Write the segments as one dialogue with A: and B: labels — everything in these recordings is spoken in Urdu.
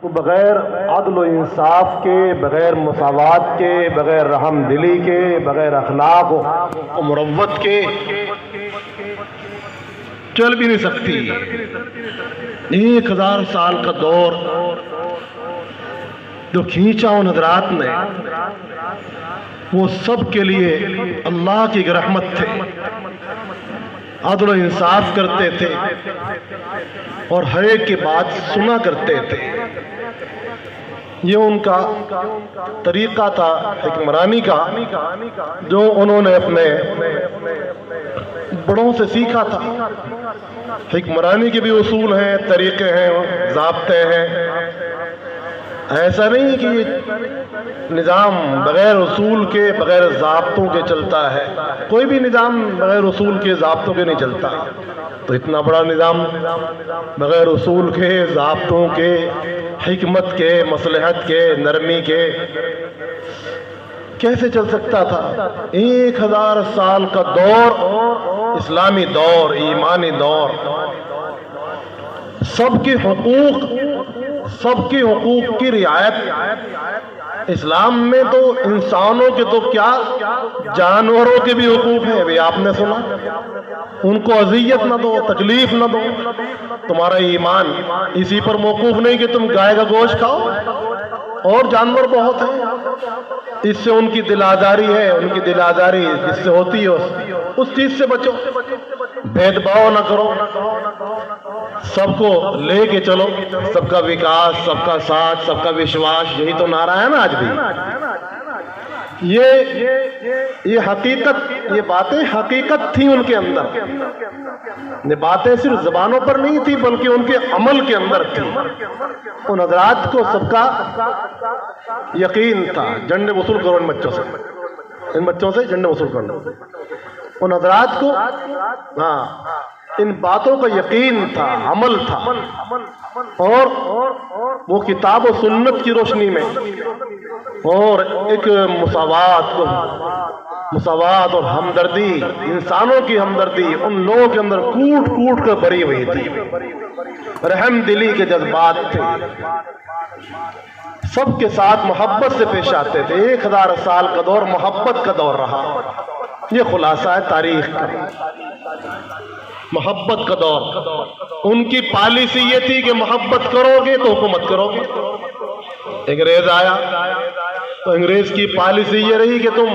A: بغیر عدل و انصاف کے، بغیر مساوات کے، بغیر رحم دلی کے، بغیر اخلاق و مروت کے چل بھی نہیں سکتی۔ 1000 سال کا دور جو کھینچا ان حضرات نے، وہ سب کے لیے اللہ کی رحمت تھے، عدل و انصاف کرتے تھے اور ہر ایک کی بات سنا کرتے تھے۔ یہ ان کا طریقہ تھا حکمرانی کا، جو انہوں نے اپنے بڑوں سے سیکھا تھا۔ حکمرانی کے بھی اصول ہیں، طریقے ہیں، ضابطے ہیں۔ ایسا نہیں کہ یہ نظام بغیر اصول کے، بغیر ضابطوں کے چلتا ہے۔ کوئی بھی نظام بغیر اصول کے، ضابطوں کے نہیں چلتا۔ تو اتنا بڑا نظام بغیر اصول کے، ضابطوں کے، حکمت کے، مصلحت کے، نرمی کے کیسے چل سکتا تھا؟ 1000 سال کا دور، اسلامی دور، ایمانی دور، سب کے حقوق کی رعایت۔ اسلام میں تو انسانوں کے تو کیا، جانوروں کے بھی حقوق ہیں۔ ابھی آپ نے سنا، ان کو اذیت نہ دو، تکلیف نہ دو۔ تمہارا ایمان اسی پر موقوف نہیں کہ تم گائے کا گوشت کھاؤ، اور جانور بہت ہیں، اس سے ان کی دل آزاری ہے، ان کی دل آزاری جس سے ہوتی ہے اس چیز سے بچو۔ بھید بھاؤ نہ کرو، سب کو لے کے چلو، سب کا وکاس، سب کا ساتھ، سب کا وشواس، یہی تو نعرہ ہے نا آج بھی۔ یہ حقیقت، یہ باتیں حقیقت تھیں ان کے اندر۔ یہ باتیں صرف زبانوں پر نہیں تھی، بلکہ ان کے عمل کے اندر تھی۔ ان حضرات کو سب کا یقین تھا۔ جنڈے وصول کرو ان بچوں سے جنڈے وصول کر لو۔ ان حضرات کو ان باتوں کا یقین تھا، عمل تھا، اور وہ کتاب و سنت کی روشنی میں اور ایک مساوات اور ہمدردی، انسانوں کی ہمدردی ان لوگوں کے اندر کوٹ کوٹ کر بھری ہوئی تھی۔ رحم دلی کے جذبات تھے، سب کے ساتھ محبت سے پیش آتے تھے۔ 1000 سال کا دور محبت کا دور رہا۔ یہ خلاصہ ہے تاریخ کا، محبت کا دور۔ ان کی پالیسی یہ تھی کہ محبت کرو گے تو حکومت کرو گے۔ انگریز آیا تو انگریز کی پالیسی یہ رہی کہ تم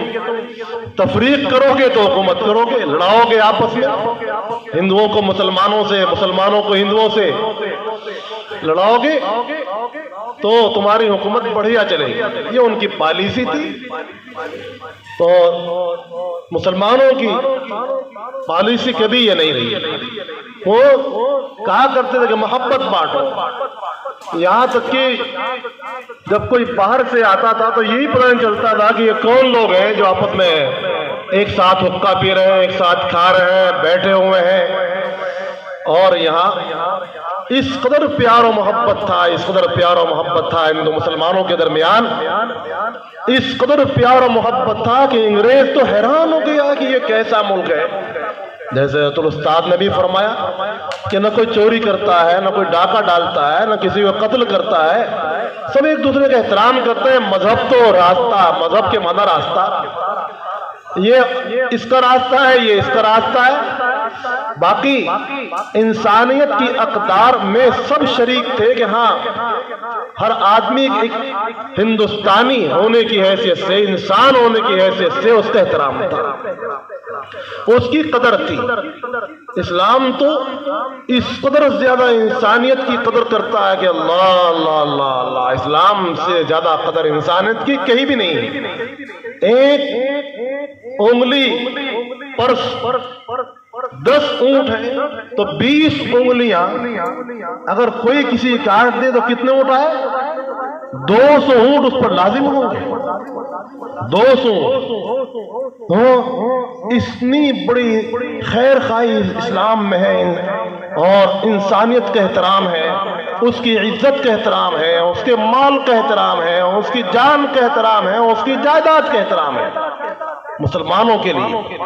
A: تفریق کرو گے تو حکومت کرو گے، لڑاؤ گے آپس میں، ہندوؤں کو مسلمانوں سے، مسلمانوں کو ہندوؤں سے لڑاؤ گے تو تمہاری حکومت بڑھیا چلے گی۔ یہ ان کی پالیسی تھی۔ تو مسلمانوں کی پالیسی کبھی یہ نہیں رہی۔ وہ کہا کرتے تھے کہ محبت بانٹو۔ یہاں تک کہ جب کوئی باہر سے آتا تھا تو یہی پتہ نہیں چلتا تھا کہ یہ کون لوگ ہیں جو آپس میں ایک ساتھ حقہ پی رہے ہیں، ایک ساتھ کھا رہے ہیں، بیٹھے ہوئے ہیں۔ اور یہاں اس قدر پیار و محبت تھا، اس قدر پیار و محبت تھا ہندو مسلمانوں کے درمیان، اس قدر پیار و محبت تھا کہ انگریز تو حیران ہو گیا کہ یہ کیسا ملک ہے۔ جیسے استاد نے بھی فرمایا کہ نہ کوئی چوری کرتا ہے، نہ کوئی ڈاکہ ڈالتا ہے، نہ کسی کو قتل کرتا ہے، سب ایک دوسرے کا احترام کرتے ہیں۔ مذہب تو راستہ، مذہب کے مانا راستہ، یہ اس کا راستہ ہے، یہ اس کا راستہ ہے۔ باقی انسانیت کی اقدار میں سب شریک تھے کہ ہاں، ہر آدمی ایک ہندوستانی ہونے کی حیثیت سے، انسان ہونے کی حیثیت سے اس کا احترام تھا، اس کی قدر تھی۔ اسلام تو اس قدر زیادہ انسانیت کی قدر کرتا ہے کہ اللہ اللہ اللہ اللہ، اسلام سے زیادہ قدر انسانیت کی کہیں بھی نہیں ہے۔ ایک انگلی پر 10 اونٹ ہیں تو 20 انگلیاں اگر کوئی کسی کاٹ دے تو کتنے اونٹ آئے؟ 200 اونٹ اس پر لازم ہوں گے۔ 200 اتنی بڑی خیر خواہی اسلام میں ہے، اور انسانیت کا احترام ہے، اس کی عزت کا احترام ہے، اس کے مال کا احترام ہے، اس کی جان کا احترام ہے، اس کی جائیداد کا احترام ہے۔ مسلمانوں کے لیے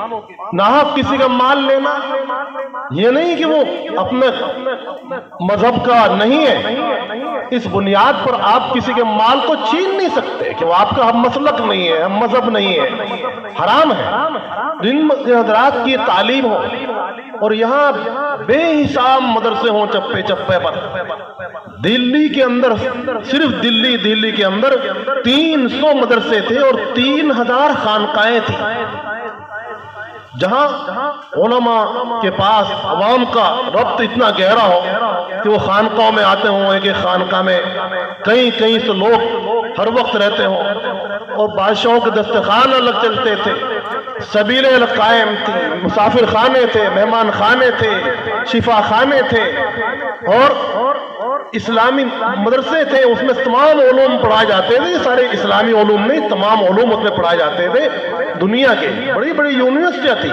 A: ناحق کسی کا مال لینا، یہ نہیں کہ وہ اپنے مذہب کا نہیں ہے، اس بنیاد پر آپ کسی کے مال کو چھین نہیں سکتے کہ وہ آپ کا ہم مسلک نہیں ہے، ہم مذہب نہیں ہے، حرام ہے۔ جن حضرات کی تعلیم ہو اور یہاں بے حساب مدرسے ہوں چپے چپے پر، دلی کے اندر صرف دلی کے اندر 300 مدرسے تھے اور 3000 خانقاہیں تھیں، جہاں علماء کے پاس عوام کا ربط اتنا گہرا ہو کہ وہ خانقاہوں میں آتے ہوں، ایک خانقاہ میں کئی سے لوگ ہر وقت رہتے ہوں، اور بادشاہوں کے دستخوان الگ چلتے تھے، سبیلیں الگ قائم تھی، مسافر خانے تھے، مہمان خانے تھے، شفا خانے تھے، اور اسلامی مدرسے تھے، اس میں تمام علوم پڑھائے جاتے تھے، سارے اسلامی علوم نہیں، تمام علوم اس میں پڑھائے جاتے تھے، دنیا کے بڑی بڑی یونیورسٹیاں تھی،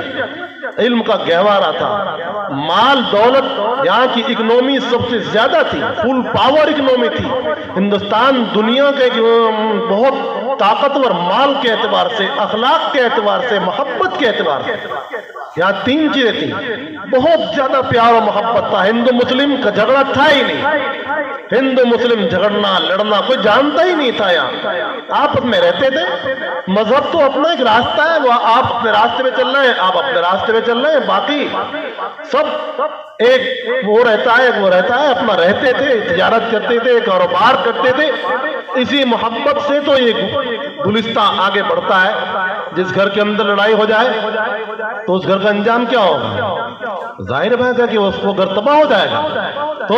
A: علم کا گہوارہ تھا، مال دولت یہاں کی اکنومی سب سے زیادہ تھی، فل پاور اکنومی تھی، ہندوستان دنیا کے بہت طاقتور مال کے اعتبار سے، اخلاق کے اعتبار سے، محبت کے اعتبار سے، یہاں 3 چیزیں تھیں، بہت زیادہ پیار و محبت تھا، ہندو مسلم کا جھگڑا تھا ہی نہیں، ہندو مسلم جھگڑنا لڑنا کوئی جانتا ہی نہیں تھا، یہاں آپس میں رہتے تھے، مذہب تو اپنا ایک راستہ ہے، وہ آپ اپنے راستے میں چل رہے ہیں، آپ اپنے راستے میں چل رہے ہیں، باقی سب ایک وہ رہتا ہے اپنا، رہتے تھے، تجارت کرتے تھے، کاروبار کرتے تھے، اسی محبت سے تو یہ گلستان آگے بڑھتا ہے۔ جس گھر کے اندر لڑائی ہو جائے تو اس گھر کا انجام کیا ہوگا؟ ظاہر بات ہے کہ اس کو گھر تباہ ہو جائے گا۔ تو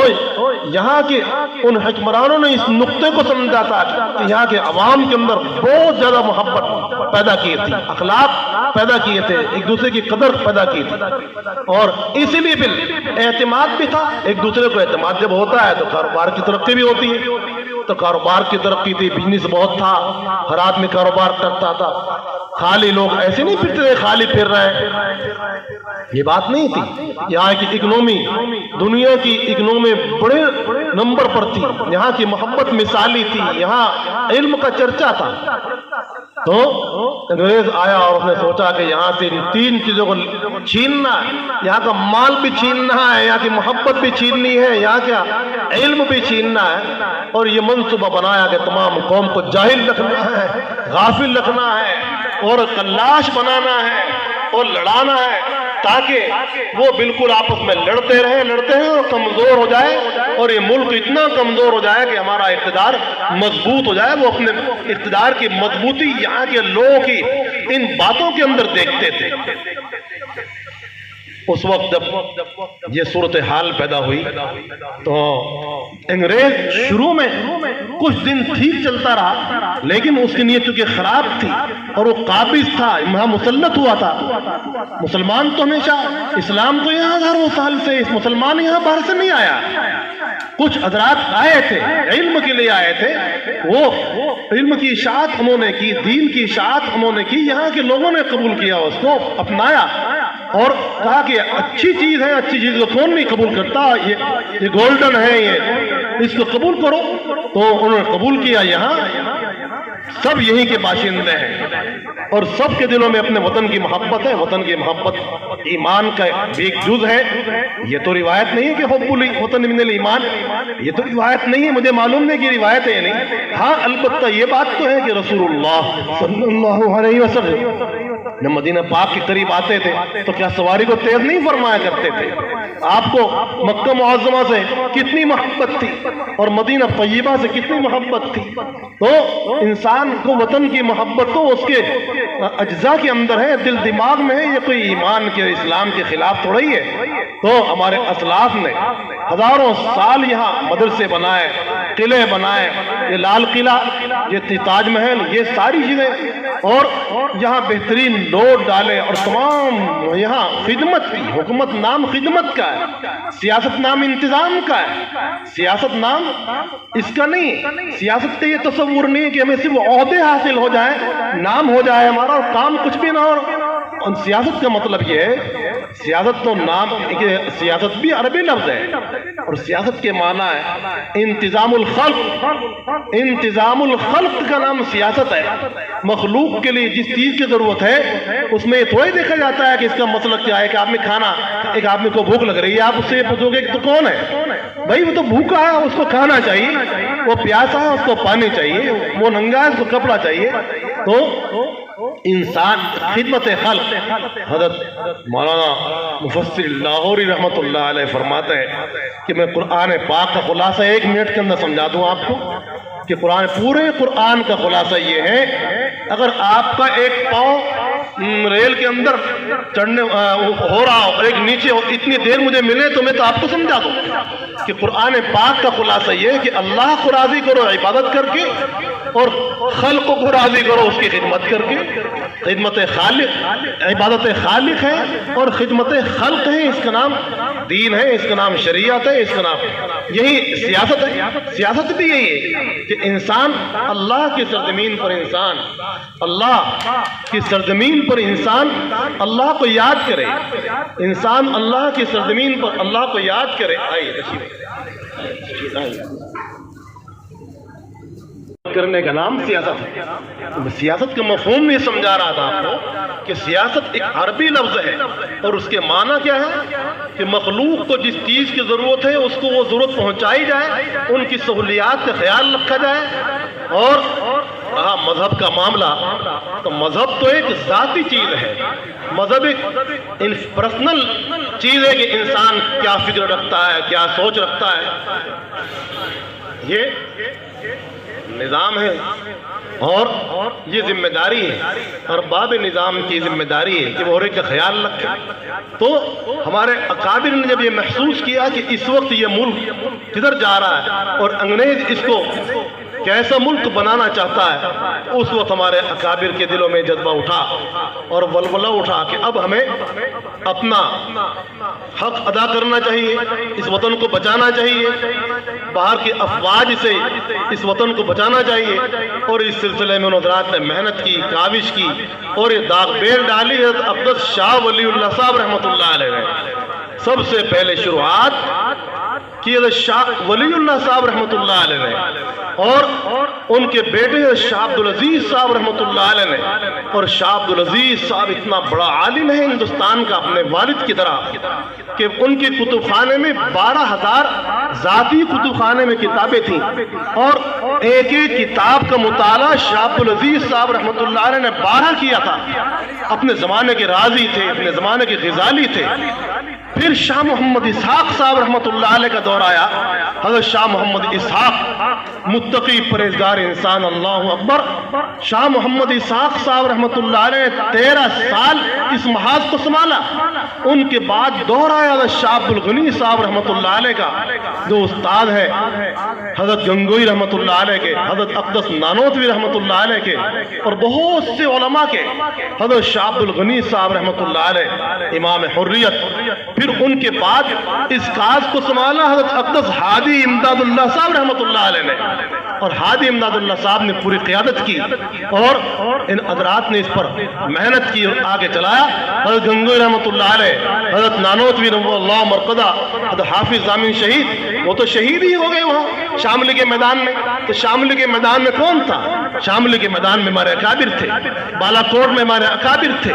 A: یہاں کے ان حکمرانوں نے اس نقطے کو سمجھا تھا کہ یہاں کے عوام کے اندر بہت زیادہ محبت پیدا کی تھی، اخلاق پیدا کیے تھے، ایک دوسرے کی قدر پیدا کی تھی، اور اسی لیے پھر اعتماد بھی تھا، ایک دوسرے کو اعتماد جب ہوتا ہے تو کاروبار کی ترقی بھی ہوتی ہے، تو کاروبار کی ترقی تھی، بزنس بہت تھا، ہر آدمی کاروبار کرتا تھا، خالی لوگ ایسے نہیں پھرتے تھے خالی پھر رہے، یہ بات نہیں تھی، یہاں کی اکنومی دنیا کی اکنومی بڑے نمبر پر تھی، یہاں کی محبت مثالی تھی، یہاں علم کا چرچا تھا۔ تو انگریز آیا اور اس نے سوچا کہ یہاں سے ان 3 چیزوں کو چھیننا ہے، یہاں کا مال بھی چھیننا ہے، یہاں کی محبت بھی چھیننی ہے، یہاں کا علم بھی چھیننا ہے، اور یہ منصوبہ بنایا کہ تمام قوم کو جاہل رکھنا ہے، غافل رکھنا ہے، اور کلاش بنانا ہے اور لڑانا ہے، تاکہ وہ بالکل آپس میں لڑتے ہیں اور کمزور ہو جائے، اور یہ ملک اتنا کمزور ہو جائے کہ ہمارا اقتدار مضبوط ہو جائے۔ وہ اپنے اقتدار کی مضبوطی یہاں کے لوگوں کی ان باتوں کے اندر دیکھتے تھے۔ اس وقت جب یہ صورتحال پیدا ہوئی تو انگریز شروع میں کچھ دن ٹھیک چلتا رہا، لیکن اس کی نیت چونکہ خراب تھی اور وہ قابض تھا، یہاں مسلط ہوا تھا۔ مسلمان تو ہمیشہ، اسلام تو یہاں ہزاروں سال سے، اس مسلمان یہاں باہر سے نہیں آیا، کچھ حضرات آئے تھے، علم کے لیے آئے تھے، وہ علم کی اشاعت انہوں نے کی، دین کی اشاعت انہوں نے کی، یہاں کے لوگوں نے قبول کیا، اس کو اپنایا اور کہا کہ اچھی چیز ہے، اچھی چیز کو کون نہیں قبول کرتا، یہ گولڈن ہے، یہ اس کو قبول کرو۔ تو انہوں نے قبول کیا، یہاں سب یہی کے باشندے ہیں اور سب کے دلوں میں اپنے وطن کی محبت ہے۔ وطن کی محبت ایمان کا بھی ایک جز ہے، یہ تو روایت نہیں ہے کہ حب الوطن من الایمان، یہ تو روایت نہیں ہے، مجھے معلوم نہیں کہ روایت ہے یا نہیں، ہاں البتہ یہ بات تو ہے کہ رسول اللہ صلی اللہ علیہ وسلم جب مدینہ پاک کے قریب آتے تھے تو کیا سواری کو تیز نہیں فرمایا کرتے تھے؟ آپ کو مکہ معظمہ سے کتنی محبت تھی اور مدینہ طیبہ سے کتنی محبت تھی۔ تو انسان کو وطن کی محبت تو اس کے اجزاء کے اندر ہے، دل دماغ میں ہے، یہ کوئی ایمان کے اسلام کے خلاف تھوڑا ہی ہے۔ تو ہمارے اسلاف نے ہزاروں سال یہاں مدرسے بنائے، قلعے بنائے، یہ لال قلعہ، یہ تاج محل، یہ ساری چیزیں، اور یہاں بہترین روڈ ڈالے، اور تمام یہاں خدمت کی، حکومت نام خدمت کا ہے، سیاست نام انتظام کا ہے، سیاست نام اس کا نہیں، سیاست کا یہ تصور نہیں ہے کہ ہمیں صرف عہدے حاصل ہو جائیں، نام ہو جائے ہمارا اور کام کچھ بھی نہ ہو۔ اور سیاست کا مطلب یہ ہے، سیاست تو نام، سیاست بھی عربی لفظ ہے اور سیاست کے معنی ہے انتظام الخلق، انتظام الخلق کا نام سیاست ہے۔ مخلوق کے لیے جس چیز کی ضرورت ہے اس میں یہ تھوڑی دیکھا جاتا ہے کہ اس کا مسلک کیا ہے، کہ آدمی کھانا، ایک آدمی کو بھوک لگ رہی ہے، آپ اس سے یہ پوچھو گے کہ تو کون ہے، بھائی وہ تو بھوکا ہے اس کو کھانا چاہیے، وہ پیاسا ہے اس کو پانی چاہیے، وہ ننگا ہے اس کو کپڑا چاہیے۔ تو انسان خدمت خلق، حضرت مولانا مفسر لاہوری رحمۃ اللہ علیہ فرماتے ہیں کہ میں قرآن پاک کا خلاصہ 1 منٹ کے اندر سمجھا دوں آپ کو کہ پورے قرآن کا خلاصہ یہ ہے، اگر آپ کا ایک پاؤں ریل کے اندر چڑھنے ہو رہا ہو، ایک نیچے ہو، اتنی دیر مجھے ملے تو میں تو آپ کو سمجھا دوں کہ قرآن پاک کا خلاصہ یہ ہے کہ اللہ کو راضی کرو عبادت کر کے، اور خلق کو راضی کرو اس کی خدمت کر کے۔ خدمت خالق عبادت خالق ہے اور خدمت خلق ہے، اس کا نام دین ہے، اس کا نام شریعت ہے، اس کا نام یہی سیاست ہے۔ سیاست بھی یہی ہے کہ انسان اللہ کی سرزمین پر اللہ کو یاد کرے، انسان اللہ کی سرزمین پر اللہ کو یاد کرے۔ کرنے کا نام سیاست ہے۔ سیاست کا مفہوم نہیں سمجھا رہا تھا آپ کو کہ سیاست ایک عربی لفظ ہے اور اس کے معنی کیا ہے کہ مخلوق کو جس چیز کی ضرورت ہے اس کو وہ ضرورت پہنچائی جائے، ان کی سہولیات کا خیال رکھا جائے۔ اور رہا مذہب کا معاملہ، تو مذہب تو ایک ذاتی چیز ہے، مذہب ایک پرسنل چیز ہے کہ انسان کیا فکر رکھتا ہے، کیا سوچ رکھتا ہے، یہ نظام ہے اور یہ ذمہ داری ہے، ارباب نظام کی ذمہ داری ہے کہ وہ اور ایک کا خیال رکھے۔ تو ہمارے اکابر نے جب یہ محسوس کیا کہ اس وقت یہ ملک کدھر جا رہا ہے اور انگریز اس کو کیسا ملک بنانا چاہتا ہے، اس وقت ہمارے اکابر کے دلوں میں جذبہ اٹھا اور ولولہ اٹھا کہ اب ہمیں اپنا حق ادا کرنا چاہیے، اس وطن کو بچانا چاہیے، باہر کی افواج سے اس وطن کو بچانا چاہیے۔ اور اس سلسلے میں حضرات نے محنت کی، کاوش کی اور یہ داغ بیل ڈالی۔ حضرت اقدس شاہ ولی اللہ صاحب رحمۃ اللہ علیہ نے سب سے پہلے شروعات کی حضرت شاہ ولی اللہ صاحب رحمۃ اللہ علیہ نے، اور ان کے بیٹے شاہ عبدالعزیز صاحب رحمۃ اللہ علیہ نے۔ اور شاہ عبدالعزیز صاحب اتنا بڑا عالم ہے ہندوستان کا اپنے والد کی طرح کہ ان کے کتب خانے میں 12,000 ذاتی کتب خانے میں کتابیں تھیں، اور ایک ایک کتاب کا مطالعہ شاہ عبدالعزیز صاحب رحمۃ اللہ علیہ نے 12 کیا تھا۔ اپنے زمانے کے راضی تھے، اپنے زمانے کے غزالی تھے۔ پھر شاہ محمد اسحاق صاحب رحمۃ اللہ علیہ کا دور آیا۔ حضرت شاہ محمد اسحاق متقی پرہیزگار انسان، اللہ اکبر۔ شاہ محمد اسحاق صاحب رحمۃ اللہ علیہ نے 13 سال اس محاذ کو سنبھالا۔ ان کے بعد دور آیا حضرت شاہ عبدالغنی صاحب رحمۃ اللہ علیہ کا، جو استاد ہے حضرت گنگوئی رحمۃ اللہ علیہ کے، حضرت اقدس نانوتوی رحمۃ اللہ علیہ کے، اور بہت سے علماء کے، حضرت شاہ عبدالغنی صاحب رحمۃ اللہ علیہ امام حریت۔ پھر ان کے بعد اس کاز کو سنبھالا حضرت اقدس ہادی امداد اللہ صاحب رحمۃ اللہ علیہ نے، اور ہادی امداد اللہ صاحب نے پوری قیادت کی، اور ان حضرات نے اس پر محنت کی اور آگے چلایا۔ حضرت گنگوئی رحمۃ اللہ علیہ، حضرت نانوتوی رحمۃ اللہ مرقدہ، حضرت حافظ ضامن شہید، وہ تو شہید ہی ہو گئے وہاں شاملی کے میدان میں۔ تو شاملی کے میدان میں کون تھا؟ شاملی کے میدان میں ہمارے اکابر تھے، بالا کوٹ میں ہمارے اکابر تھے،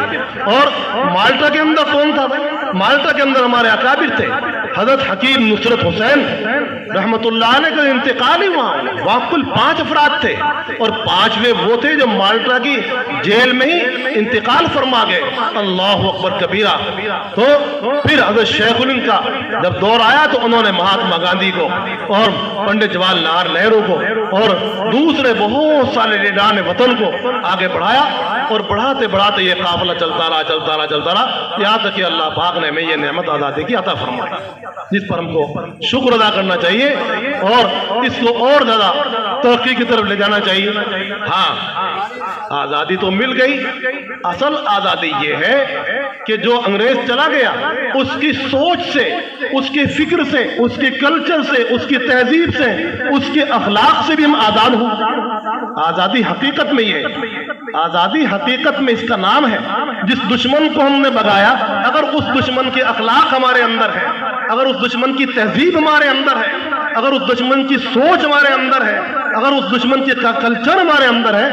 A: اور مالٹا کے اندر کون تھا؟ مالٹا کے اندر ہمارے اکابر تھے۔ حضرت حکیم نصرت حسین رحمت اللہ علیہ کا انتقال ہی وہاں کل 5 افراد تھے، اور 5ویں وہ تھے جو مالٹا کی جیل میں ہی انتقال فرما گئے۔ اللہ اکبر کبیرہ۔ تو پھر حضرت شیخ الہند کا جب دور آیا تو انہوں نے مہاتما گاندھی کو اور پنڈت جواہر لال نہرو کو اور دوسرے بہت سارے لیڈران وطن کو آگے بڑھایا، اور بڑھاتے بڑھاتے یہ قافلہ چلتا رہا، یہاں تک کہ اللہ پاک نے ہمیں یہ نعمت آزادی کی عطا فرمائی، جس پر ہم کو شکر ادا کرنا چاہیے اور اس کو اور زیادہ ترقی کی طرف لے جانا چاہیے۔ ہاں، آزادی تو مل گئی، اصل آزادی یہ ہے کہ جو انگریز چلا گیا اس کی سوچ سے، اس کی فکر سے، اس کے کلچر سے، اس کی تہذیب سے، اس کے اخلاق سے بھی ہم آزاد ہوں۔ آزادی حقیقت میں یہ ہے، آزادی حقیقت میں اس کا نام ہے۔ جس دشمن کو ہم نے بھگایا، اگر اس دشمن کے اخلاق ہمارے اندر ہے، اگر اس دشمن کی تہذیب ہمارے اندر ہے، اگر اس دشمن کی سوچ ہمارے اندر ہے، اگر اس دشمن کے کلچر ہمارے اندر ہے،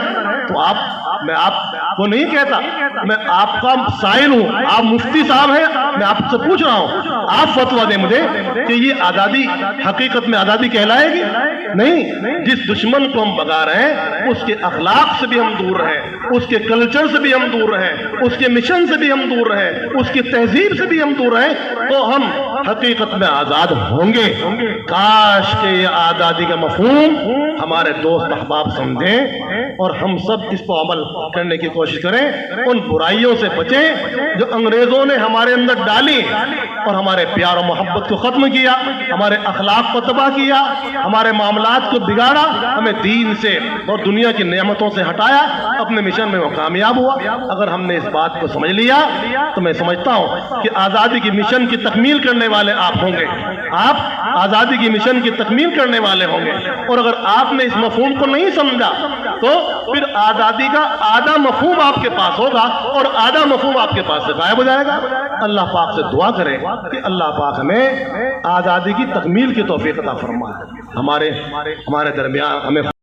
A: تو آپ میں آپ کو نہیں کہتا، میں آپ کا سائل ہوں، آپ مفتی صاحب ہیں، میں آپ سے پوچھ رہا ہوں، آپ فتویٰ دیں مجھے کہ یہ آزادی حقیقت میں آزادی کہلائے گی؟ نہیں، جس دشمن کو ہم بگا رہے ہیں اس کے اخلاق سے بھی ہم دور رہیں، اس کے کلچر سے بھی ہم دور رہیں، اس کے مشن سے بھی ہم دور رہیں، اس کی تہذیب سے بھی ہم دور رہیں، تو ہم حقیقت میں آزاد ہوں گے۔ کاش کہ یہ آزادی کا مفہوم ہمارے دوست احباب سمجھیں اور ہم سب اس پر عمل کرنے کی کوشش کریں، ان برائیوں سے بچیں جو انگریزوں نے ہمارے اندر ڈالی اور ہمارے پیار و محبت کو ختم کیا، ہمارے اخلاق کو تباہ کیا، ہمارے معاملات کو بگاڑا، ہمیں دین سے اور دنیا کی نعمتوں سے ہٹایا، اپنے مشن میں وہ کامیاب ہوا۔ اگر ہم نے اس بات کو سمجھ لیا تو میں سمجھتا ہوں کہ آزادی کی مشن کی تکمیل کرنے والے آپ ہوں گے، آپ آزادی کی مشن کی تکمیل کرنے والے ہوں گے۔ اور اگر آپ نے اس مفہوم کو نہیں سمجھا تو پھر آزادی کا آدھا مفہوم آپ کے پاس ہوگا اور آدھا مفہوم آپ کے پاس سے غائب ہو جائے گا۔ اللہ پاک سے دعا کریں کہ اللہ پاک ہمیں آزادی کی تکمیل کی توفیق عطا فرمائے، ہمارے درمیان ہمیں